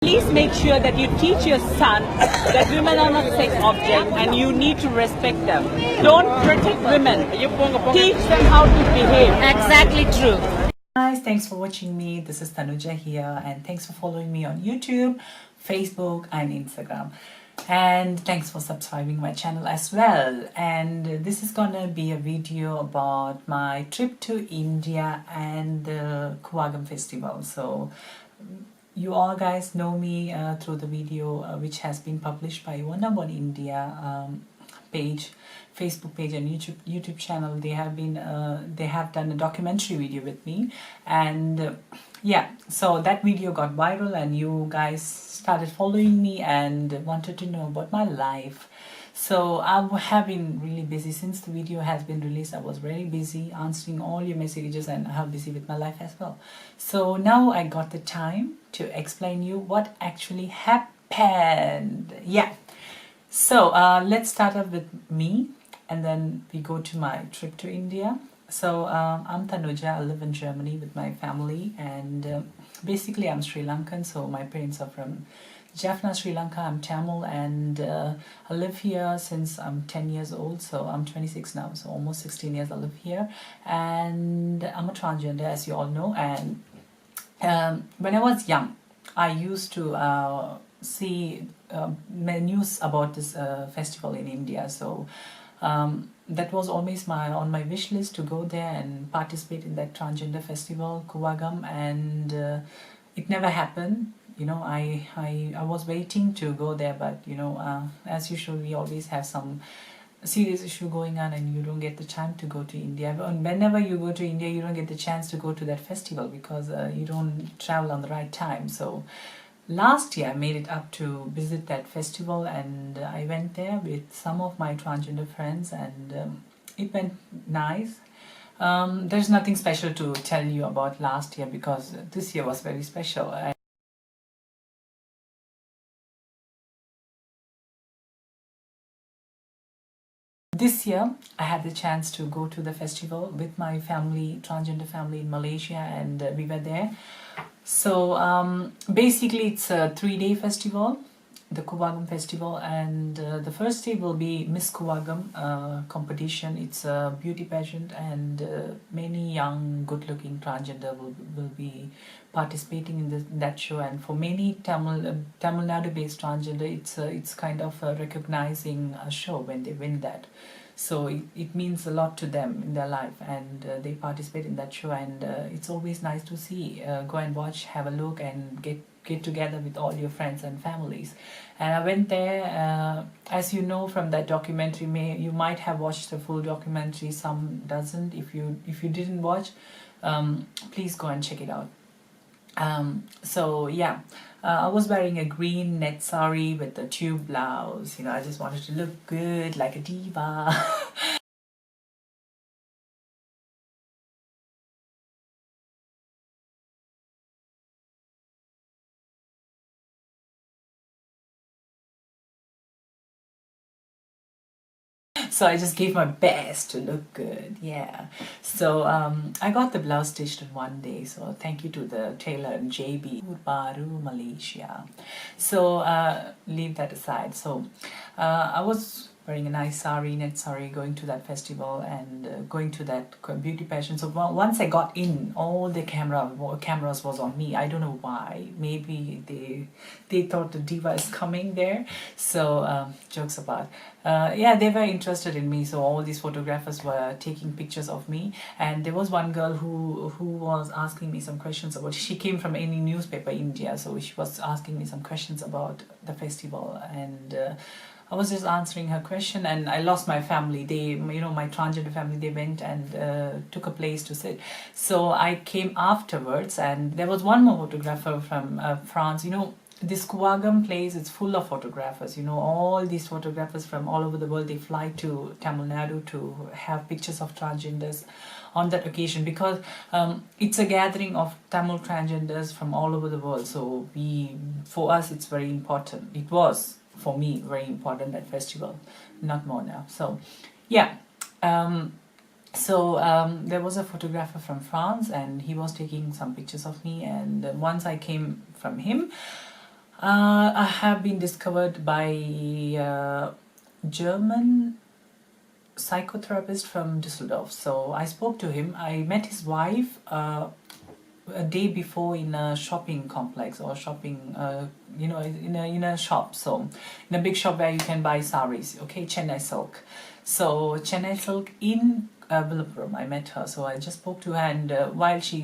Please make sure that you teach your son that women are not sex objects and you need to respect them. Don't protect women. Teach them how to behave. Exactly true. Guys, thanks for watching me. This is Tanuja here, and thanks for following me on YouTube, Facebook and Instagram, and thanks for subscribing my channel as well. And this is gonna be a video about my trip to India and the Koovagam festival. So you all guys know me through the video which has been published by One India page, Facebook page and YouTube channel. They have done a documentary video with me, and yeah, so that video got viral and you guys started following me and wanted to know about my life. So I have been really busy since the video has been released. I was very busy answering all your messages and I have busy with my life as well. So now I got the time to explain you what actually happened. Yeah. So let's start off with me and then we go to my trip to India. So I'm Tanuja. I live in Germany with my family, and basically I'm Sri Lankan. So my parents are from Jaffna, Sri Lanka. I'm Tamil, and I live here since I'm 10 years old. So I'm 26 now, so almost 16 years I live here, and I'm a transgender, as you all know. And when I was young, I used to see news about this festival in India. So that was always on my wish list to go there and participate in that transgender festival, Koovagam, and it never happened. You know, I was waiting to go there, but you know, as usual, we always have some serious issue going on and you don't get the time to go to India. And whenever you go to India, you don't get the chance to go to that festival because you don't travel on the right time. So last year I made it up to visit that festival, and I went there with some of my transgender friends, and it went nice. There's nothing special to tell you about last year because this year was very special. This year, I had the chance to go to the festival with my family, transgender family in Malaysia, and we were there. So basically it's a 3-day festival, the Koovagam festival, and the first day will be Miss Koovagam competition. It's a beauty pageant, and many young, good-looking transgender will be participating in that show. And for many Tamil Nadu-based transgender, it's kind of a recognizing a show when they win that. So it means a lot to them in their life, and they participate in that show, and it's always nice to see. Go and watch, have a look, and get together with all your friends and families. And I went there, as you know from that documentary, you might have watched the full documentary, some doesn't. If you didn't watch, please go and check it out. So yeah, I was wearing a green net sari with a tube blouse. You know, I just wanted to look good like a diva. So I just gave my best to look good, yeah. So I got the blouse stitched in one day, so thank you to the tailor in JB, Baru, Malaysia. So leave that aside. So I was wearing a nice sari, net sari, going to that festival and going to that beauty pageant. So once I got in, all the cameras was on me. I don't know why. Maybe they thought the diva is coming there. So jokes apart. Yeah, they were interested in me, so all these photographers were taking pictures of me. And there was one girl who was asking me some questions about, she came from any newspaper India, so she was asking me some questions about the festival, and I was just answering her question, and I lost my family. They, you know, my transgender family, they went and took a place to sit. So I came afterwards, and there was one more photographer from France. You know, this Koovagam place, it's full of photographers. You know, all these photographers from all over the world, they fly to Tamil Nadu to have pictures of transgenders on that occasion, because it's a gathering of Tamil transgenders from all over the world. So for us, it's very important. It was, for me, very important, that festival, not more now. So yeah, there was a photographer from France, and he was taking some pictures of me, and once I came from him, I have been discovered by German psychotherapist from Düsseldorf. So I spoke to him. I met his wife a day before in a shopping complex or shopping, in a shop. So in a big shop where you can buy saris. Okay, Chennai Silk. So Chennai Silk in Villapuram, I met her. So I just spoke to her, and while she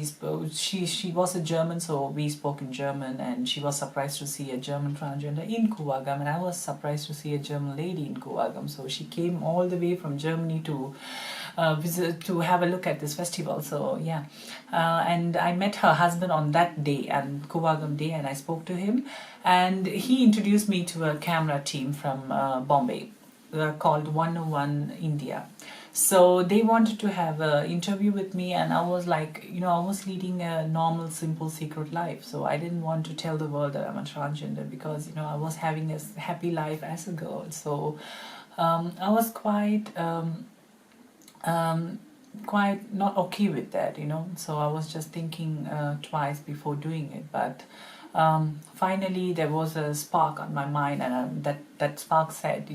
was a German, so we spoke in German, and she was surprised to see a German transgender in Koovagam, and I was surprised to see a German lady in Koovagam. So she came all the way from Germany to visit, to have a look at this festival. So yeah, and I met her husband on that day, and Koovagam day, and I spoke to him, and he introduced me to a camera team from Bombay called 101 India. So they wanted to have an interview with me, and I was like, I was leading a normal, simple, secret life. So I didn't want to tell the world that I'm a transgender because, I was having a happy life as a girl. So I was quite not okay with that, So I was just thinking twice before doing it. But finally, there was a spark on my mind, and that spark said,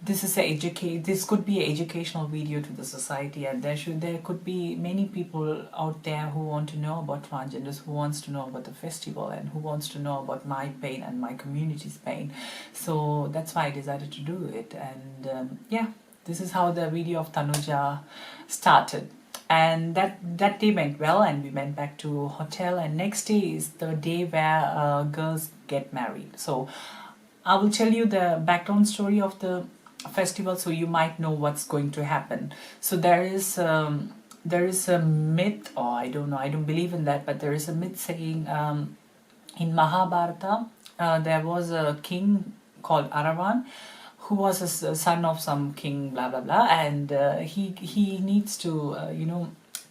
this could be an educational video to the society, and there could be many people out there who want to know about transgenders, who wants to know about the festival, and who wants to know about my pain and my community's pain. So that's why I decided to do it, and yeah. This is how the video of Tanuja started. And that day went well, and we went back to hotel, and next day is the day where girls get married. So I will tell you the background story of the festival, so you might know what's going to happen. So there is a myth, or I don't know, I don't believe in that, but there is a myth saying in Mahabharata there was a king called Aravan, who was a son of some king, blah blah blah, and he needs to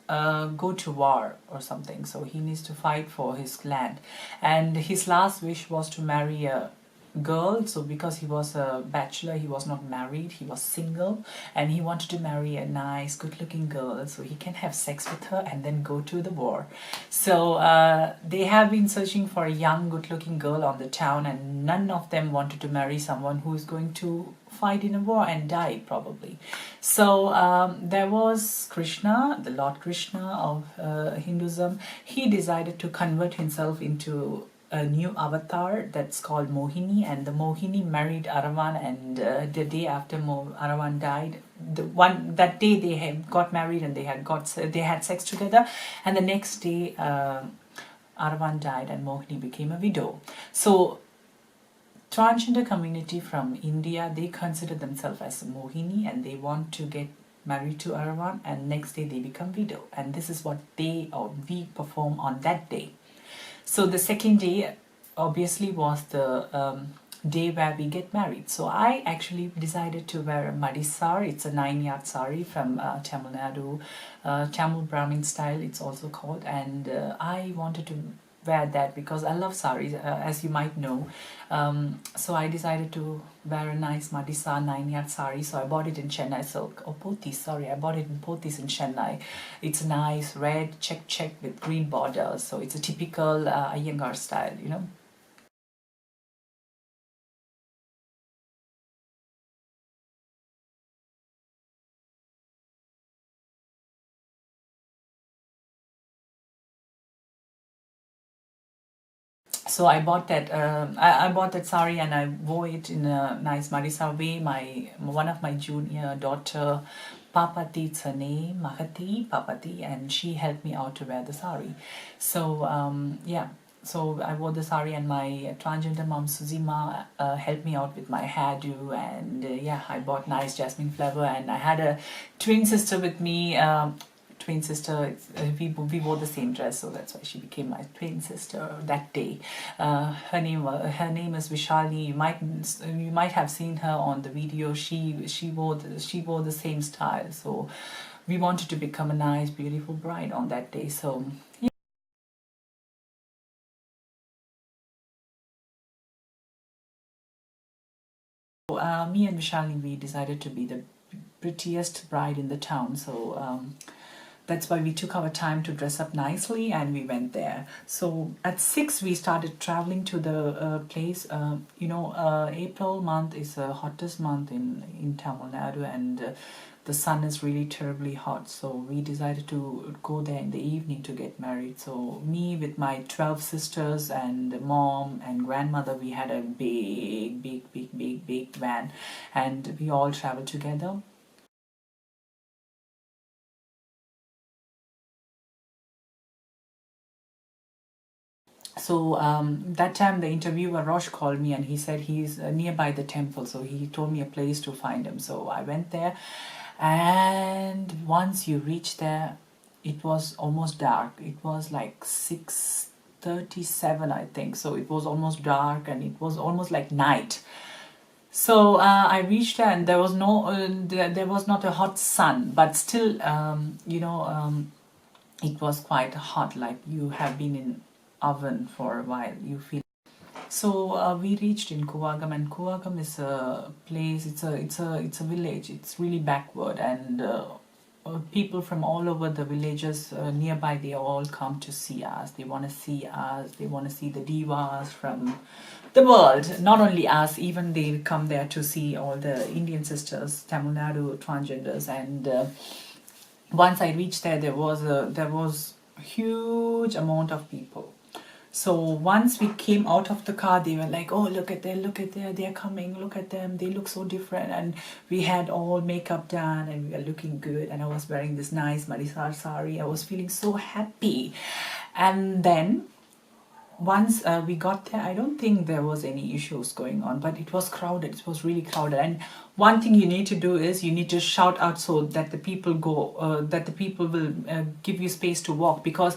go to war or something. So he needs to fight for his land, and his last wish was to marry a girl. So because he was a bachelor, he was not married, he was single, and he wanted to marry a nice, good-looking girl so he can have sex with her and then go to the war. So they have been searching for a young, good-looking girl on the town, and none of them wanted to marry someone who is going to fight in a war and die probably. So there was Krishna, the Lord Krishna of Hinduism. He decided to convert himself into a new avatar that's called Mohini, and the Mohini married Aravan, and the day after Aravan died, that day they had got married, and they had sex together, and the next day Aravan died and Mohini became a widow. So transgender community from India, they consider themselves as a Mohini, and they want to get married to Aravan, and next day they become widow, and this is what we perform on that day. So the second day obviously was the day where we get married. So I actually decided to wear a madi sari. It's a 9-yard sari from Tamil Nadu, Tamil Brahmin style it's also called, and I wanted to wear that because I love saris, as you might know. So I decided to wear a nice Madisa 9-yard sari. So I bought it in Chennai Silk. Oh, Pothis, sorry, I bought it in Pothis in Chennai. It's nice red check with green borders. So it's a typical Iyengar style, So I bought that. I bought that sari, and I wore it in a nice Marisa way. One of my junior daughter, Papati, it's her name, Mahati Papati, and she helped me out to wear the sari. So yeah. So I wore the sari, and my transgender mom Suzima helped me out with my hairdo, and yeah, I bought nice jasmine flower, and I had a twin sister with me. Twin sister, we wore the same dress, so that's why she became my twin sister that day. Her name is Vishali. You might have seen her on the video. She wore the same style, so we wanted to become a nice, beautiful bride on that day. So yeah. Me and Vishali, we decided to be the prettiest bride in the town. So that's why we took our time to dress up nicely and we went there. So at 6 we started traveling to the place. April month is the hottest month in Tamil Nadu, and the sun is really terribly hot, so we decided to go there in the evening to get married. So me with my 12 sisters and mom and grandmother, we had a big van, and we all traveled together. So that time the interviewer Rosh called me and he said he's nearby the temple, so he told me a place to find him. So I went there, and once you reach there, it was almost dark. It was like 6:37, I think, so it was almost dark and it was almost like night. So I reached there and there was there was not a hot sun, but still it was quite hot, like you have been in oven for a while, you feel. So we reached in Koovagam, and Koovagam is a place. It's a village. It's really backward, and people from all over the villages nearby, they all come to see us. They want to see us. They want to see the divas from the world. Not only us, even they come there to see all the Indian sisters, Tamil Nadu transgenders. And once I reached there, there was a huge amount of people. So once we came out of the car, they were like, oh, look at there, they're coming, look at them, they look so different. And we had all makeup done and we were looking good, and I was wearing this nice Marisar sari. I was feeling so happy. And then once we got there, I don't think there was any issues going on, but it was crowded. It was really crowded. And one thing you need to do is you need to shout out so that the people will give you space to walk, because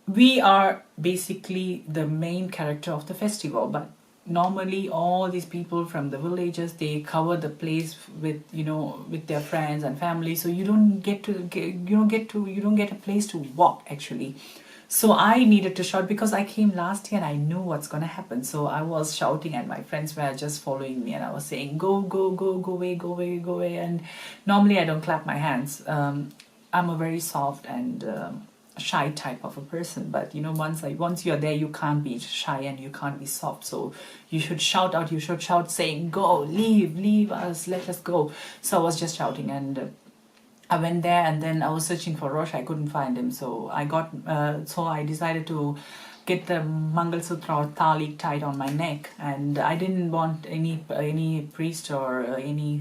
we are basically the main character of the festival. But normally all these people from the villages, they cover the place with their friends and family, so you don't get a place to walk actually. So I needed to shout because I came last year and I knew what's going to happen. So I was shouting and my friends were just following me, and I was saying go away. And normally I don't clap my hands. I'm a very soft and shy type of a person, but once you're there, you can't be shy and you can't be soft. So you should shout out. You should shout saying, go, leave us, let us go. So I was just shouting, and I went there, and then I was searching for Rosh. I couldn't find him, so I decided to get the Mangalsutra or Tali tied on my neck, and I didn't want any priest or any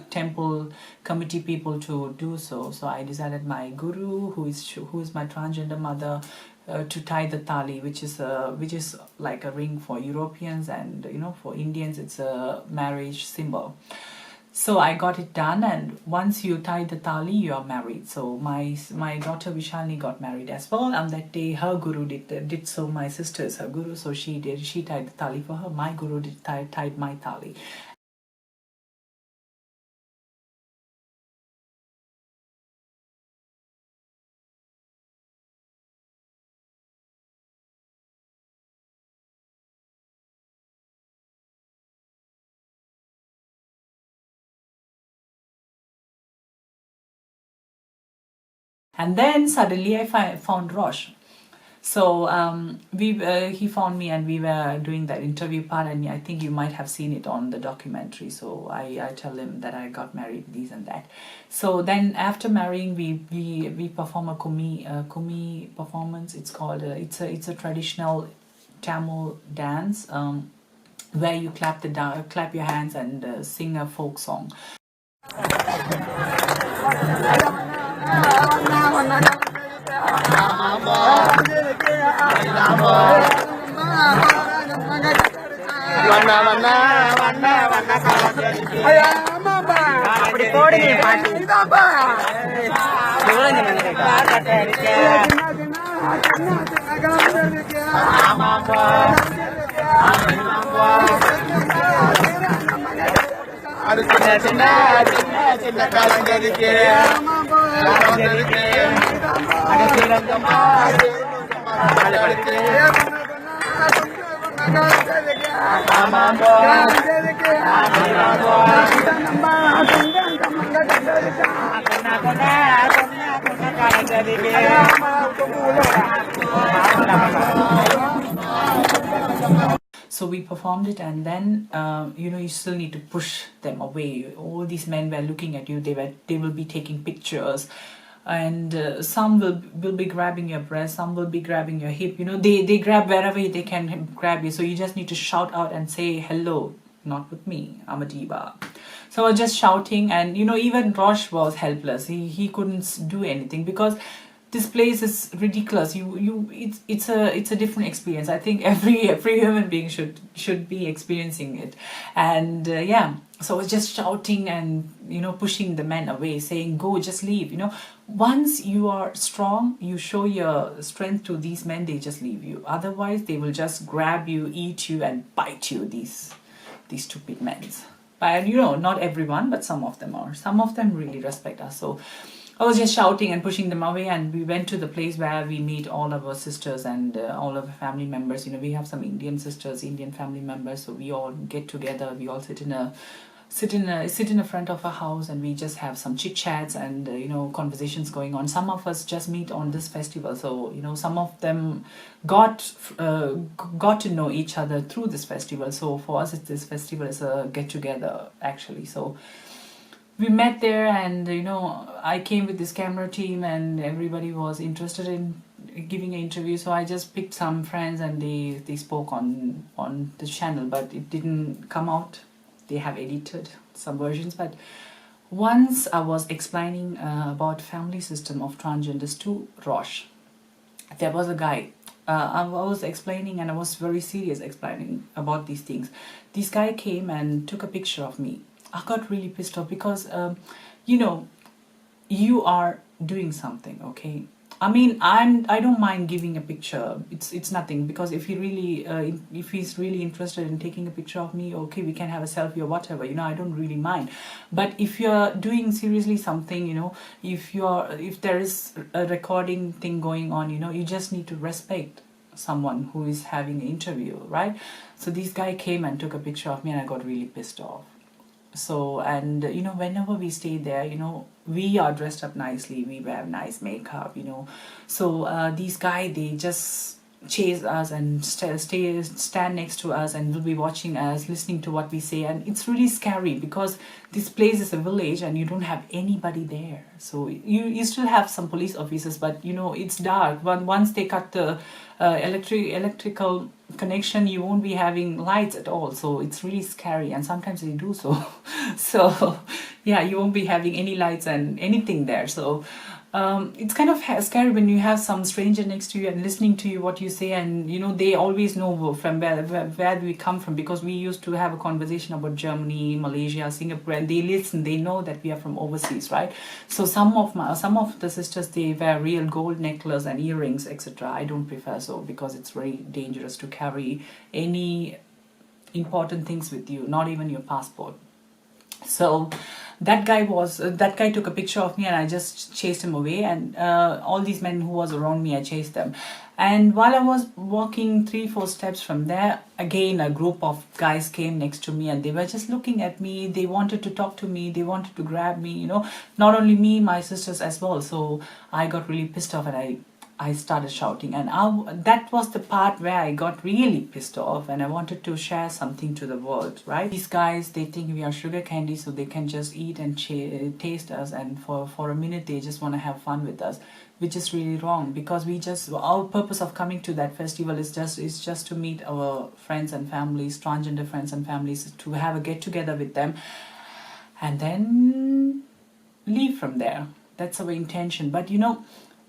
temple committee people to do so. So I decided my guru, who is my transgender mother, to tie the tali, which is like a ring for Europeans, and for Indians it's a marriage symbol. So I got it done, and once you tie the tali, you are married. So my daughter Vishalini got married as well, and that day her guru did so. My sister is her guru, so she tied the tali for her. My guru tied my tali. And then suddenly I found Rosh. So he found me, and we were doing that interview part, and I think you might have seen it on the documentary. So I tell him that I got married, these and that. So then after marrying, we perform a kumi performance. It's called it's a traditional Tamil dance where you clap your hands and sing a folk song. So we performed it, and then you still need to push them away. All these men were looking at you. They will be taking pictures, and some will be grabbing your breast, some will be grabbing your hip. They grab wherever they can grab you. So you just need to shout out and say hello. Not with me, I'm a diva. So I was just shouting, and even Rosh was helpless. He couldn't do anything because this place is ridiculous. It's a different experience. I think every human being should be experiencing it. And so I was just shouting and pushing the men away, saying, go, just leave. Once you are strong, you show your strength to these men, they just leave you. Otherwise they will just grab you, eat you, and bite you, these stupid men. But not everyone, but some of them are. Some of them really respect us. So I was just shouting and pushing them away, and we went to the place where we meet all of our sisters and all of our family members. We have some Indian sisters, Indian family members, so we all get together. We all sit in the front of a house, and we just have some chit chats and conversations going on. Some of us just meet on this festival, so some of them got to know each other through this festival. So for us, this festival is a get together actually. So we met there, and I came with this camera team, and everybody was interested in giving an interview. So I just picked some friends, and they spoke on the channel, but it didn't come out. They have edited some versions. But once I was explaining about family system of transgenders to Rosh, there was a guy. I was explaining, and I was very serious explaining about these things. This guy came and took a picture of me. I got really pissed off because, you are doing something, okay? I mean, I don't mind giving a picture. It's nothing, because if he's really interested in taking a picture of me, okay, we can have a selfie or whatever. I don't really mind. But if you're doing seriously something, if there is a recording thing going on, you just need to respect someone who is having an interview, right? So this guy came and took a picture of me, and I got really pissed off. So, and whenever we stay there, we are dressed up nicely, we wear nice makeup, so these guys, they just chase us and stand next to us, and will be watching us, listening to what we say. And it's really scary, because this place is a village and you don't have anybody there. So you still have some police officers, but it's dark. Once they cut the electrical connection, you won't be having lights at all. So it's really scary, and sometimes they do so. So yeah, you won't be having any lights and anything there. So it's kind of scary when you have some stranger next to you and listening to you what you say, and they always know from where we come from, because we used to have a conversation about Germany, Malaysia, Singapore, and they listen, they know that we are from overseas, right? So some of the sisters, they wear real gold necklace and earrings, etc. I don't prefer so, because it's very dangerous to carry any important things with you, not even your passport. So that guy took a picture of me, and I just chased him away, and all these men who was around me, I chased them. And while I was walking 3-4 steps from there, again a group of guys came next to me, and they were just looking at me. They wanted to talk to me, they wanted to grab me, not only me, my sisters as well. So I got really pissed off, and I started shouting, and that was the part where I got really pissed off, and I wanted to share something to the world, right? These guys, they think we are sugar candy, so they can just eat and taste us, and for a minute they just want to have fun with us, which is really wrong, because our purpose of coming to that festival is just to meet our friends and families, transgender friends and families, to have a get together with them, and then leave from there. That's our intention. But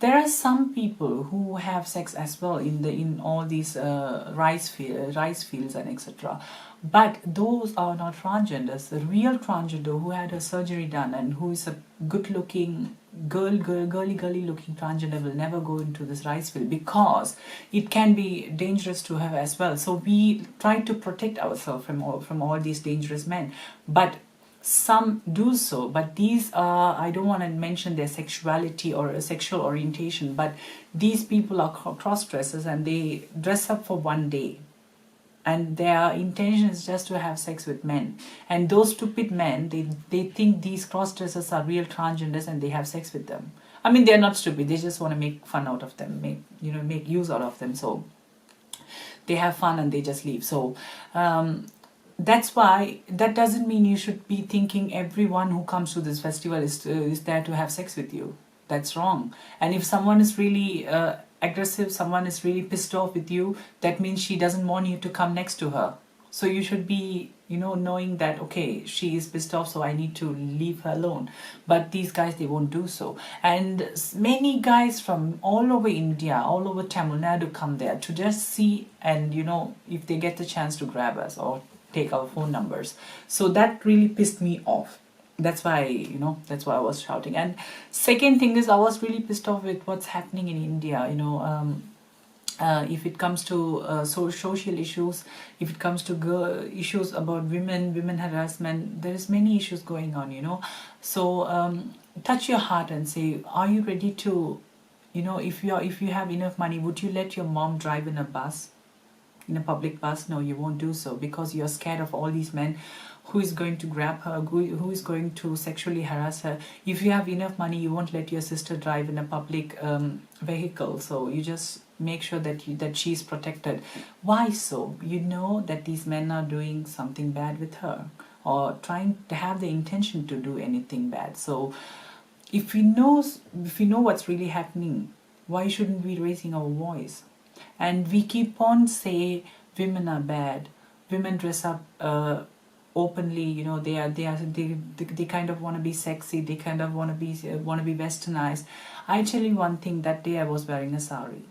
there are some people who have sex as well in all these rice fields and etc. But those are not transgenders. The real transgender who had a surgery done and who is a good-looking girly looking transgender will never go into this rice field, because it can be dangerous to her as well. So we try to protect ourselves from all these dangerous men. But some do so, but these are, I don't want to mention their sexuality or sexual orientation, but these people are cross-dressers, and they dress up for one day. and their intention is just to have sex with men. And those stupid men, they think these cross-dressers are real transgenders and they have sex with them. I mean, they're not stupid, they just want to make fun out of them, make use out of them. So they have fun and they just leave. So that's why, that doesn't mean you should be thinking everyone who comes to this festival is there to have sex with you. That's wrong. And if someone is really aggressive, someone is really pissed off with you, that means she doesn't want you to come next to her. So you should be, knowing that, okay, she is pissed off, so I need to leave her alone. But these guys, they won't do so. And many guys from all over India, all over Tamil Nadu come there to just see and, if they get the chance to grab us or take our phone numbers. So that really pissed me off. That's why, that's why I was shouting. And second thing is, I was really pissed off with what's happening in India, if it comes to social issues, if it comes to issues about women harassment, there is many issues going on, So touch your heart and say, are you ready to, if you have enough money, would you let your mom drive in a bus? In a public bus? No, you won't do so, because you're scared of all these men who is going to grab her, who is going to sexually harass her. If you have enough money, you won't let your sister drive in a public vehicle. So you just make sure that she's protected. Why so? You know that these men are doing something bad with her, or trying to have the intention to do anything bad. So if we know what's really happening, why shouldn't we raising our voice? And we keep on say women are bad, women dress up openly, they kind of want to be sexy, they kind of want to be westernized. I tell you one thing, that day I was wearing a sari.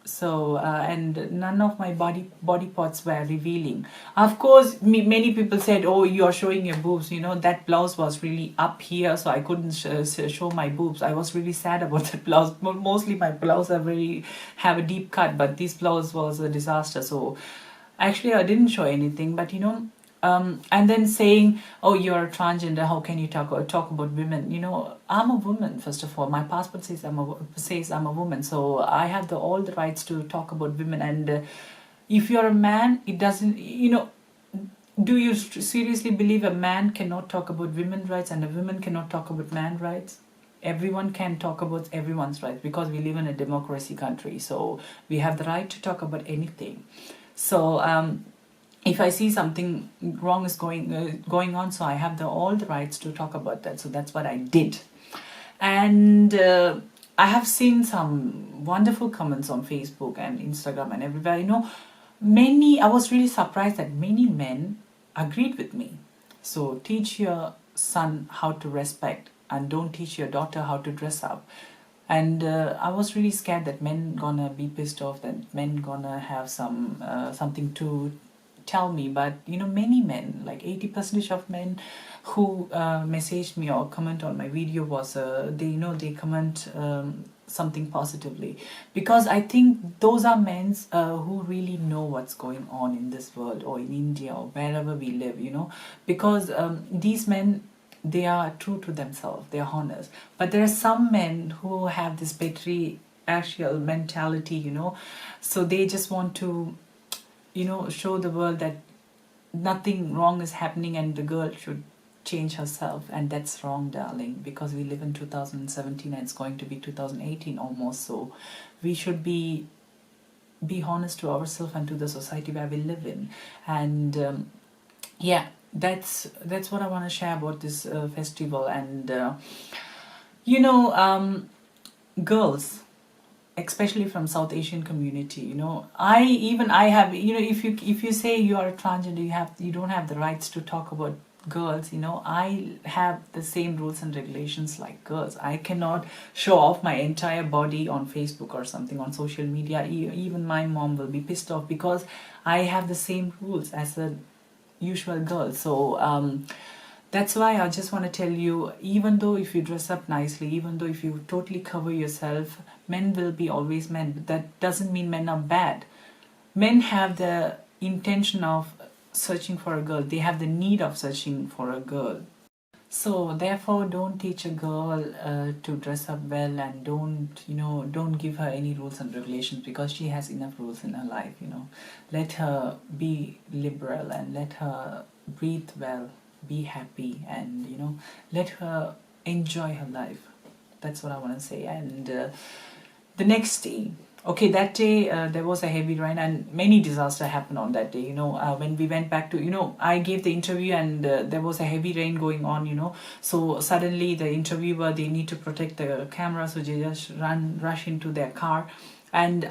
So and none of my body parts were revealing. Of course, many people said, oh, you're showing your boobs, that blouse was really up here, so I couldn't show my boobs. I was really sad about that blouse. Mostly my blouse have a deep cut, but this blouse was a disaster. So actually I didn't show anything, but and then saying, oh, you're a transgender, how can you talk about women? I'm a woman, first of all. My passport says I'm a woman, so I have all the rights to talk about women. And if you're a man, it doesn't, do you seriously believe a man cannot talk about women's rights and a woman cannot talk about man's rights? Everyone can talk about everyone's rights, because we live in a democracy country, so we have the right to talk about anything. So if I see something wrong is going on, so I have all the rights to talk about that. So that's what I did. And I have seen some wonderful comments on Facebook and Instagram and everywhere. I was really surprised that many men agreed with me. So teach your son how to respect, and don't teach your daughter how to dress up. And I was really scared that men gonna be pissed off, that men gonna have something to tell me. But many men, like 80% of men who messaged me or comment on my video, was they comment something positively, because I think those are men who really know what's going on in this world, or in India, or wherever we live, because these men, they are true to themselves, they are honest. But there are some men who have this patriarchal mentality, so they just want to show the world that nothing wrong is happening and the girl should change herself. And that's wrong, darling, because we live in 2017 and it's going to be 2018 almost. So we should be honest to ourselves and to the society where we live in. And yeah, that's what I want to share about this festival. And girls, especially from South Asian community, I have, if you say you are a transgender, you don't have the rights to talk about girls. I have the same rules and regulations like girls. I cannot show off my entire body on Facebook or something on social media. Even my mom will be pissed off, because I have the same rules as a usual girl. So that's why I just want to tell you, even though if you dress up nicely, even though if you totally cover yourself, men will be always men. But that doesn't mean men are bad. Men have the intention of searching for a girl. They have the need of searching for a girl. So therefore, don't teach a girl to dress up well, and don't give her any rules and regulations, because she has enough rules in her life. Let her be liberal and let her breathe well, be happy, and let her enjoy her life. That's what I want to say. And the next day, okay, that day there was a heavy rain and many disaster happened on that day. When we went back to, I gave the interview, and there was a heavy rain going on. So suddenly the interviewer, they need to protect the camera, so they just rush into their car. And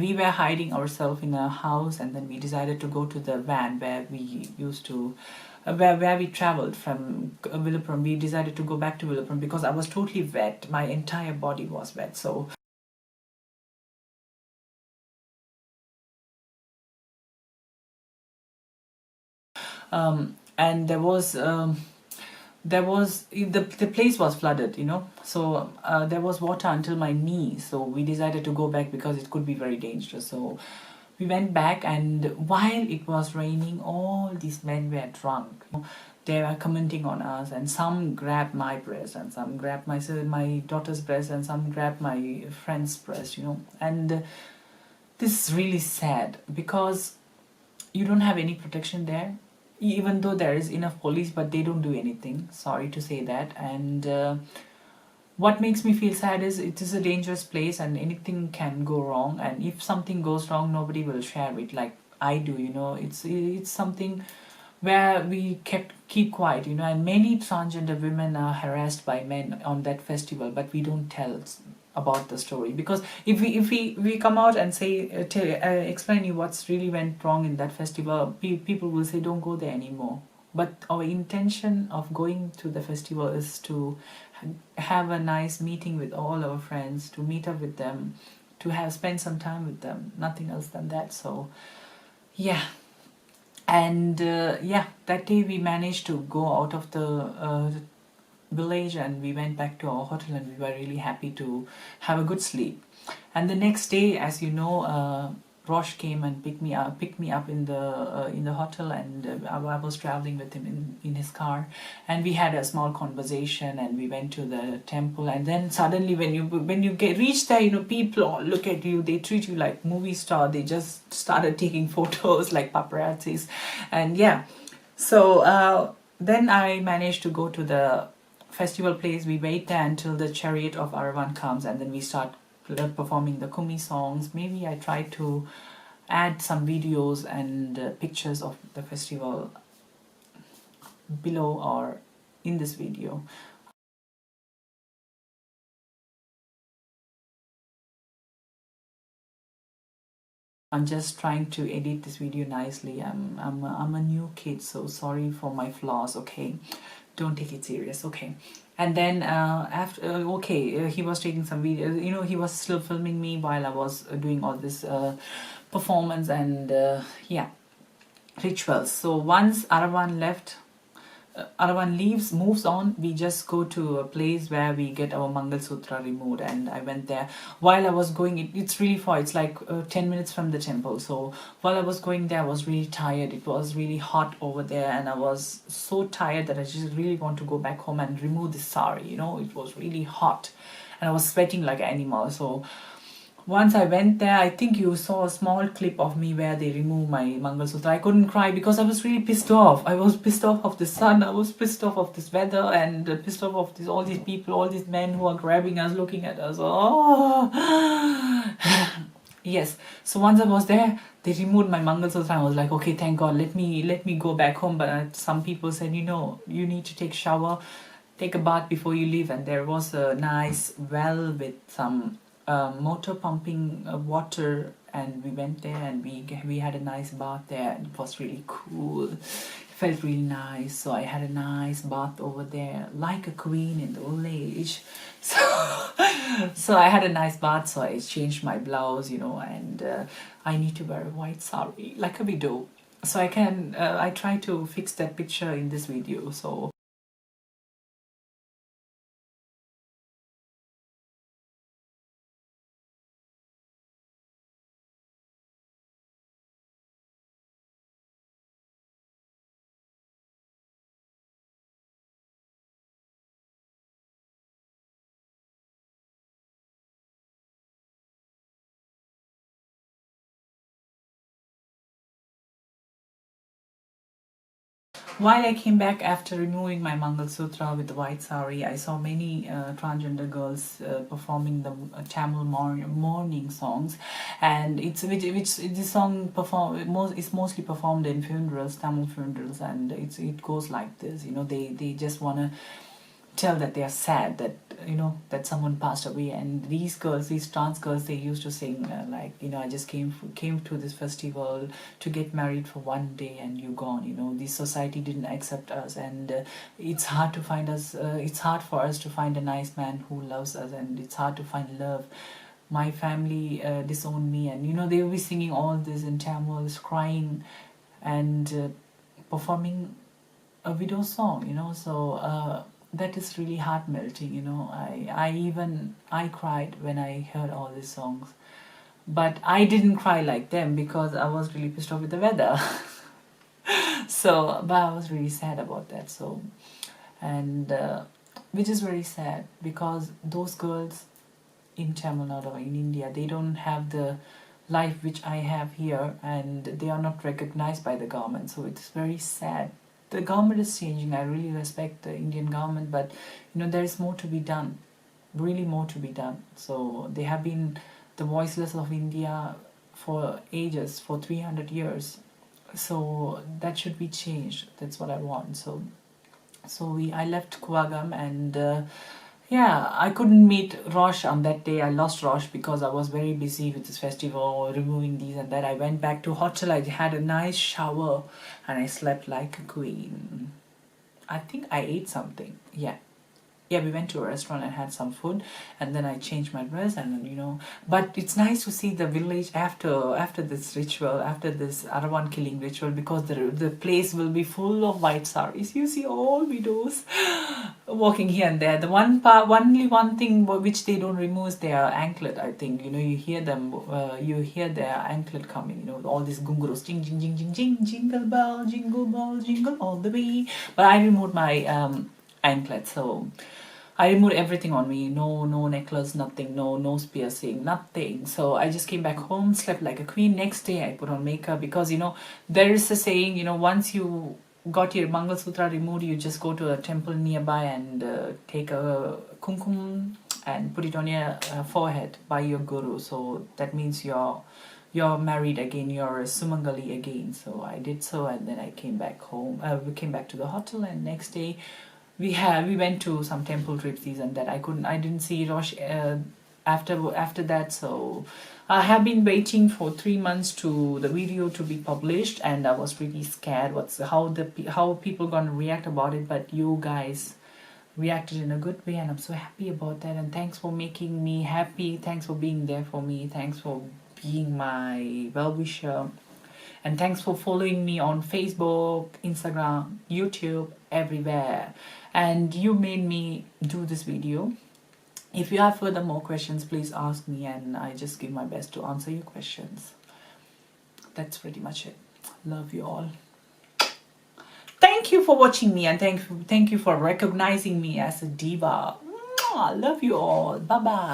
we were hiding ourselves in a house, and then we decided to go to the van where we used to where we traveled from Villapuram. We decided to go back to Villapuram because I was totally wet. My entire body was wet. So and the place was flooded, so there was water until my knee. So we decided to go back because it could be very dangerous. So we went back, and while it was raining, all these men were drunk. They were commenting on us, and some grabbed my breast, and some grabbed my daughter's breast, and some grabbed my friend's breast. And this is really sad because you don't have any protection there, even though there is enough police, but they don't do anything. Sorry to say that. And what makes me feel sad is it is a dangerous place, and anything can go wrong, and if something goes wrong, nobody will share it like I do. It's something where we keep quiet. And many transgender women are harassed by men on that festival, but we don't tell about the story, because if we come out and say explain you what's really went wrong in that festival, people will say don't go there anymore. But our intention of going to the festival is to have a nice meeting with all our friends, to meet up with them, to have spend some time with them, nothing else than that. So yeah. And that day we managed to go out of the village, and we went back to our hotel, and we were really happy to have a good sleep. And the next day, as you know, Rosh came and picked me up in the hotel, and I was traveling with him in his car, and we had a small conversation, and we went to the temple. And then suddenly, when you reach there, people all look at you, they treat you like movie star. They just started taking photos like paparazzis. And yeah, so then I managed to go to the festival place. We wait there until the chariot of Aravan comes, and then we start performing the Kumi songs. Maybe I try to add some videos and pictures of the festival below or in this video. I'm just trying to edit this video nicely. I'm a new kid, so sorry for my flaws. Okay, don't take it serious. Okay. And then after he was taking some videos. He was still filming me while I was doing all this performance and rituals. So once Aravan moves on, we just go to a place where we get our Mangal Sutra removed. And I went there. While I was going, it's really far. It's like 10 minutes from the temple. So while I was going there, I was really tired. It was really hot over there, and I was so tired that I just really want to go back home and remove the sari. It was really hot, and I was sweating like an animal. So once I went there, I think you saw a small clip of me where they removed my Mangal Sutra. I couldn't cry because I was really pissed off. I was pissed off of the sun. I was pissed off of this weather, and pissed off of all these people, all these men who are grabbing us, looking at us. Oh, yes. So once I was there, they removed my Mangal Sutra. I was like, okay, thank God. Let me go back home. But some people said, you need to take shower, take a bath before you leave. And there was a nice well with some motor pumping water, and we went there, and we had a nice bath there. It was really cool. It felt really nice. So I had a nice bath over there, like a queen in the old age. So so I had a nice bath. So I changed my blouse, and I need to wear a white sari like a widow. So I try to fix that picture in this video. So while I came back after removing my Mangal Sutra with the white sari, I saw many transgender girls performing the Tamil morning songs, and which this song is mostly performed in funerals, Tamil funerals, and it goes like this. They just wanna tell that they are sad that that someone passed away, and these trans girls, they used to sing I just came to this festival to get married for one day and you gone. This society didn't accept us, and it's hard for us to find a nice man who loves us, and it's hard to find love. My family disowned me, and they will be singing all this in Tamil, crying and performing a widow song. So that is really heart melting. I cried when I heard all these songs, but I didn't cry like them because I was really pissed off with the weather. But I was really sad about that. And which is very sad, because those girls in Tamil Nadu or in India, they don't have the life which I have here, and they are not recognized by the government. So it's very sad. The government is changing. I really respect the Indian government, but there is more to be done, really more to be done. So they have been the voiceless of India for ages, for 300 years. So that should be changed. That's what I want. So I left Koovagam, and I couldn't meet Rosh on that day. I lost Rosh because I was very busy with this festival, removing these and that. I went back to hotel. I had a nice shower and I slept like a queen. I think I ate something. Yeah, we went to a restaurant and had some food, and then I changed my dress, and but it's nice to see the village after this ritual, after this Aravan killing ritual, because the place will be full of white saris. You see all widows walking here and there. The only one thing which they don't remove is their anklet. I think you hear them, you hear their anklet coming. All these gungurus, jing jing jing jing jing, jingle bell, jingle all the way. But I removed my anklet, so I removed everything on me. No necklace, nothing, no nose piercing, nothing. So I just came back home, slept like a queen. Next day I put on makeup, because there is a saying, once you got your Mangal Sutra removed, you just go to a temple nearby and take a kumkum and put it on your forehead by your guru. So that means you're married again, you're a Sumangali again. So I did so, and then I came back home. We came back to the hotel, and next day we went to some temple trips, these and that. I didn't see Rosh after that. So I have been waiting for 3 months to the video to be published, and I was really scared how people gonna react about it. But you guys reacted in a good way, and I'm so happy about that. And thanks for making me happy. Thanks for being there for me. Thanks for being my well-wisher. And thanks for following me on Facebook, Instagram, YouTube, everywhere. And you made me do this video. If you have further more questions, please ask me, and I just give my best to answer your questions. That's pretty much it. Love you all. Thank you for watching me, and thank you for recognizing me as a diva. Love you all. Bye-bye.